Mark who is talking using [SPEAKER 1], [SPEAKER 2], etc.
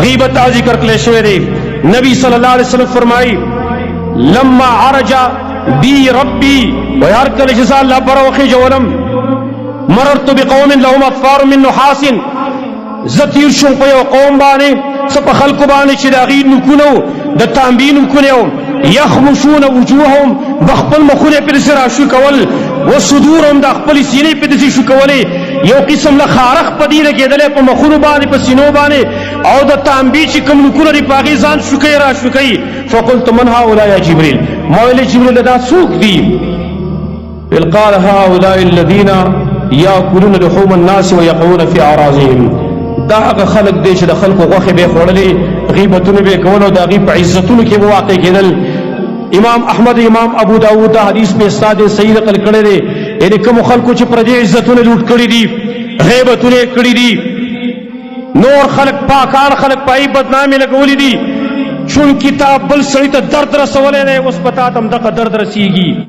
[SPEAKER 1] غیبت ذکر کړل شوی دی. نبی صلی الله علیه وسلم فرمایي لما عرج بي ربي ويار کله چې الله پر وخی جوړم مررت بقوم لهم اطفار من نحاس زتیر شو په یو قوم باندې څه خلق باندې چې داغي نکونو د تانبین نکونو يخمشون وجوههم بخپل مخونه پر سر شو کول وصدورهم د خپل سینې په دې شو کولې یو قسم له خارخ پدیره کېدل په مخونو باندې په سینو باندې او د تانبی چې کوم نکونه لري پاغي ځان شو کوي را شو کوي. فقلت من هؤلاء يا جبريل مولا جبريل دا سوق دي؟ قال هؤلاء الذين ياكلون لحوم الناس ويقعون في اعراضهم. دا هغه خلق دي چې د خلکو غوښه به خورلې غیبتونه به کول او د غیب عزتونو کې واقع کېدل. امام احمد امام ابو داود دا حدیث په استاد صحیح نقل کړی دی. یعنی کوم خلکو چې پر دې عزتونه لوټ کړی دي غیبتونه کړی دي نور خلق پاکان خلق پای بدنامي لګولې دي چون کتاب بل سړی ته درد رسولې نه اوس پتا تم دغه درد رسیږي.